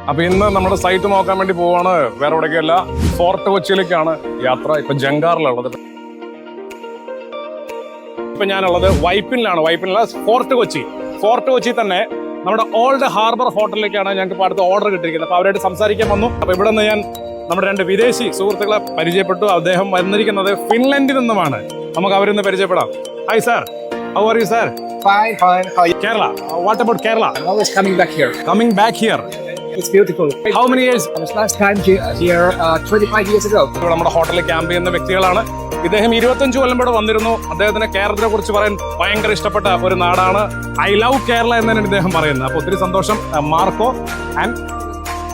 അപ്പൊ ഇന്ന് നമ്മുടെ സൈറ്റ് നോക്കാൻ വേണ്ടി പോവാണ്. വേറെ എവിടേക്കല്ല, ഫോർട്ട് കൊച്ചിയിലേക്കാണ് യാത്ര. ഇപ്പൊ ജങ്കാറിലുള്ളത്. ഇപ്പൊ ഞാനുള്ളത് വൈപ്പിനിലാണ്. ഫോർട്ട് കൊച്ചി തന്നെ നമ്മുടെ ഓൾഡ് ഹാർബർ ഹോട്ടലിലേക്കാണ് ഞങ്ങൾക്ക് ഇപ്പോൾ അടുത്ത ഓർഡർ കിട്ടിയിരിക്കുന്നത്. അപ്പൊ അവരായിട്ട് സംസാരിക്കാൻ വന്നു. അപ്പൊ ഇവിടെ നിന്ന് ഞാൻ നമ്മുടെ 2 വിദേശി സുഹൃത്തുക്കളെ പരിചയപ്പെട്ടു. അദ്ദേഹം വന്നിരിക്കുന്നത് ഫിൻലൻഡിൽ നിന്നുമാണ്. നമുക്ക് അവരൊന്ന് പരിചയപ്പെടാം. Hi sir, how are you sir? Fine. How are you? Kerala. What about Kerala? I'm always coming back here. Coming back here. It's beautiful. How many years? I was last time here 25 years ago. ഇവിടെ നമ്മുടെ ഹോട്ടലിൽ camp ചെയ്യുന്ന വ്യക്തികളാണ്. ഇദ്ദേഹം 25 കൊല്ലം ഇവിടെ വന്നിരുന്നു. അദ്ദേഹത്തിന് കേരളത്തെ കുറിച്ച് പറയാൻ ഭയങ്കര ഇഷ്ടപ്പെട്ട ഒരു നാടാണ്. ഐ ലവ് കേരള എന്നാണ് ഇദ്ദേഹം പറയുന്നത്. അപ്പോൾ ഒത്തിരി സന്തോഷം. മാർക്കോ ആൻഡ്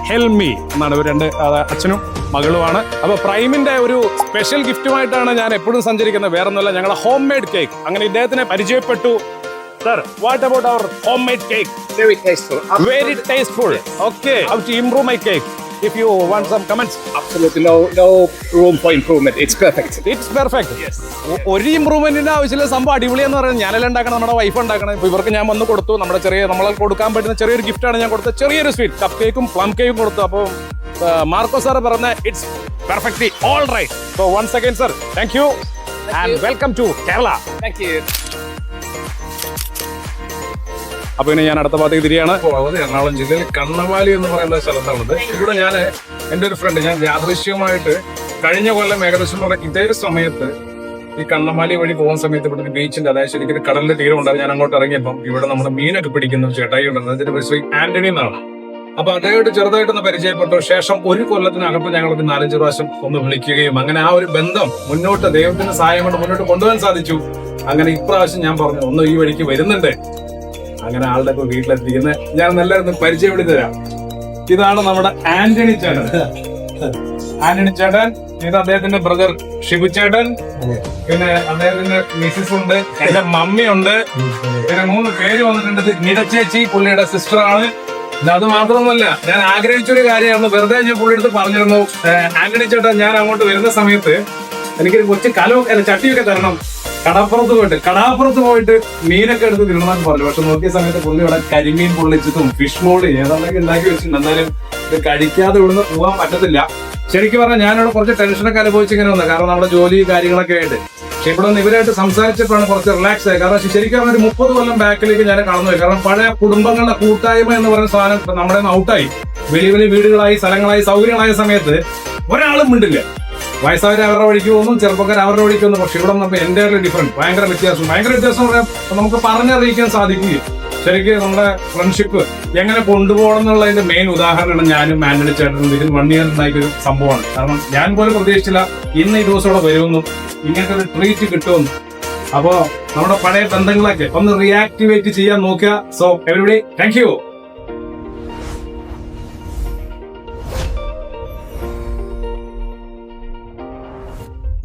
ഹെൽമി എന്നാണ് ഇവർ 2 അച്ഛനും മകളുമാണ്. അപ്പോൾ പ്രൈമിന്റെ ഒരു സ്പെഷ്യൽ ഗിഫ്റ്റുമായിട്ടാണ് ഞാൻ എപ്പോഴും സഞ്ചരിക്കുന്നത്. വേറൊന്നുമല്ല, ഞങ്ങളുടെ ഹോം മെയ്ഡ് കേക്ക്. അങ്ങനെ ഇദ്ദേഹത്തിനെ പരിചയപ്പെട്ടു. Sir, what about our homemade cake? Very tasteful. Very tasteful. Okay. How to improve my cake? If you want some comments. Absolutely no room for improvement. It's perfect. It's perfect. Yes. ഒരു ഇമ്പ്രൂവ്മെന്റിന്റെ ആവശ്യമില്ല. സംഭവം അടിപൊളിയെന്ന് പറയുന്നത് ഞാനെല്ലാം ഉണ്ടാക്കണം, നമ്മുടെ wife ഉണ്ടാക്കണം. ഇപ്പൊ ഇവർക്ക് ഞാൻ വന്ന് കൊടുത്തു. നമ്മളെ കൊടുക്കാൻ പറ്റുന്ന ചെറിയൊരു ഗിഫ്റ്റാണ് ഞാൻ കൊടുത്തത്. ചെറിയൊരു സ്വീറ്റ് കപ്പ് കേക്കും പ്ലം കേക്കും കൊടുത്തു. അപ്പോൾ മാർക്കോ സാർ പറഞ്ഞ it's perfectly all right. So once again sir, thank you and welcome to Kerala. Thank you. അപ്പൊ ഇനി ഞാൻ അടുത്ത ഭാഗത്തേക്ക് തിരിയാണ്. എറണാകുളം ജില്ലയിൽ കണ്ണമാലി എന്ന് പറയുന്ന സ്ഥലത്താണത്. ഇവിടെ ഞാൻ എൻ്റെ ഒരു ഫ്രണ്ട്, ഞാൻ യാദൃശ്യമായിട്ട് കഴിഞ്ഞ കൊല്ലം ഏകദേശം ഇതേ സമയത്ത് ഈ കണ്ണമാലി വഴി പോകുന്ന സമയത്ത് ഇവിടെ ഒരു ബീച്ചിന്റെ, അതായത് ശരിക്കും കടലിന്റെ തീരം ഉണ്ടായിരുന്നു. ഞാൻ അങ്ങോട്ട് ഇറങ്ങിയപ്പം ഇവിടെ നമ്മുടെ മീനൊക്കെ പിടിക്കുന്ന ചേട്ടായി ഉണ്ടെന്ന്, അതിന്റെ ശ്രീ ആന്റണി എന്നാണ്. അപ്പൊ അദ്ദേഹമായിട്ട് ചെറുതായിട്ടൊന്ന് പരിചയപ്പെട്ടു. ശേഷം ഒരു കൊല്ലത്തിനകത്ത് ഞങ്ങൾക്ക് 4-5 പ്രാവശ്യം ഒന്ന് വിളിക്കുകയും അങ്ങനെ ആ ഒരു ബന്ധം മുന്നോട്ട് ദൈവത്തിന്റെ സഹായം കൊണ്ട് മുന്നോട്ട് കൊണ്ടുപോകാൻ സാധിച്ചു. അങ്ങനെ ഇപ്രാവശ്യം ഞാൻ പറഞ്ഞു ഒന്ന് ഈ വഴിക്ക് വരുന്നുണ്ട്. അങ്ങനെ ആളുടെ ഒക്കെ വീട്ടിലെത്തിക്കുന്ന ഞാൻ നല്ലൊരു പരിചയപ്പെടുത്തി തരാം. ഇതാണ് നമ്മുടെ ആന്റണി ചേട്ടൻ. ഇത് അദ്ദേഹത്തിന്റെ ബ്രദർ ഷിബു ചേട്ടൻ, പിന്നെ അദ്ദേഹത്തിന്റെ മിസ്സിസ് ഉണ്ട്, എന്റെ മമ്മി ഉണ്ട്, പിന്നെ 3 പേര് വന്നിട്ടുണ്ട്. നിര ചേച്ചി പുള്ളിയുടെ സിസ്റ്റർ ആണ്. അത് മാത്രമൊന്നുമല്ല, ഞാൻ ആഗ്രഹിച്ചൊരു കാര്യമാണ്. വെറുതെ ഞാൻ പുള്ളിയെടുത്ത് പറഞ്ഞിരുന്നു, ആന്റണി ചേട്ടൻ ഞാൻ അങ്ങോട്ട് വരുന്ന സമയത്ത് എനിക്കൊരു കൊച്ചു ചട്ടിയൊക്കെ തരണം. കടാപ്പുറത്ത് പോയിട്ട് മീനൊക്കെ എടുത്ത് തിന്നണമെന്ന് പറഞ്ഞു. പക്ഷെ നോക്കിയ സമയത്ത് പുള്ളി ഇവിടെ കരിമീൻ പൊള്ളിച്ചതും ഫിഷ് മോളി ഏതാണ്ടൊക്കെ ഉണ്ടാക്കി വെച്ചിട്ടുണ്ട്. എന്നാലും ഇത് കഴിക്കാതെ ഇവിടുന്ന് പോകാൻ പറ്റത്തില്ല. ശരിക്കും പറഞ്ഞാൽ ഞാനിവിടെ കുറച്ച് ടെൻഷനൊക്കെ അനുഭവിച്ച് ഇങ്ങനെ വന്നത്, കാരണം നമ്മുടെ ജോലി കാര്യങ്ങളൊക്കെ ആയിട്ട്. പക്ഷെ ഇവിടെ നിന്ന് ഇവരായിട്ട് സംസാരിച്ചപ്പോഴാണ് കുറച്ച് റിലാക്സ് ആയത്. കാരണം ശരിക്കും ഒരു 30 കൊല്ലം ബാക്കിലേക്ക് ഞാൻ കടന്നുപോയി. കാരണം പഴയ കുടുംബങ്ങളുടെ കൂട്ടായ്മ എന്ന് പറയുന്ന സാധനം നമ്മുടെ ഔട്ടായി. വലിയ വലിയ വീടുകളായി, സ്ഥലങ്ങളായി, സൗകര്യങ്ങളായ സമയത്ത് ഒരാളും മിണ്ടില്ല. വയസ്സായവർ അവരുടെ വഴിക്ക് പോകുന്നു, ചെറുപ്പക്കാർ അവരുടെ വഴിക്ക് വന്നു. പക്ഷെ ഇവിടെ നമുക്ക് എൻ്റെ ഡിഫറൻറ്റ്, ഭയങ്കര വ്യത്യാസം പറയാം. നമുക്ക് പറഞ്ഞറിയിക്കാൻ സാധിക്കുകയും ശരിക്കും നമ്മുടെ ഫ്രണ്ട്ഷിപ്പ് എങ്ങനെ കൊണ്ടുപോകണം എന്നുള്ളതിന്റെ മെയിൻ ഉദാഹരണമാണ് ഞാനും ആന്റണി ചേട്ടനും. ഇതിൽ 1 ഇയർ ഉണ്ടാക്കിയൊരു സംഭവമാണ്. കാരണം ഞാൻ പോലും പ്രതീക്ഷിച്ചില്ല ഇന്ന് ഈ ദിവസം ഇവിടെ വരുമെന്നും ഇങ്ങനത്തെ ഒരു ട്രീറ്റ് കിട്ടുമെന്നും. അപ്പോ നമ്മുടെ പഴയ ബന്ധങ്ങളൊക്കെ ഒന്ന് റീആക്ടിവേറ്റ് ചെയ്യാൻ നോക്കുക. So everybody, thank you.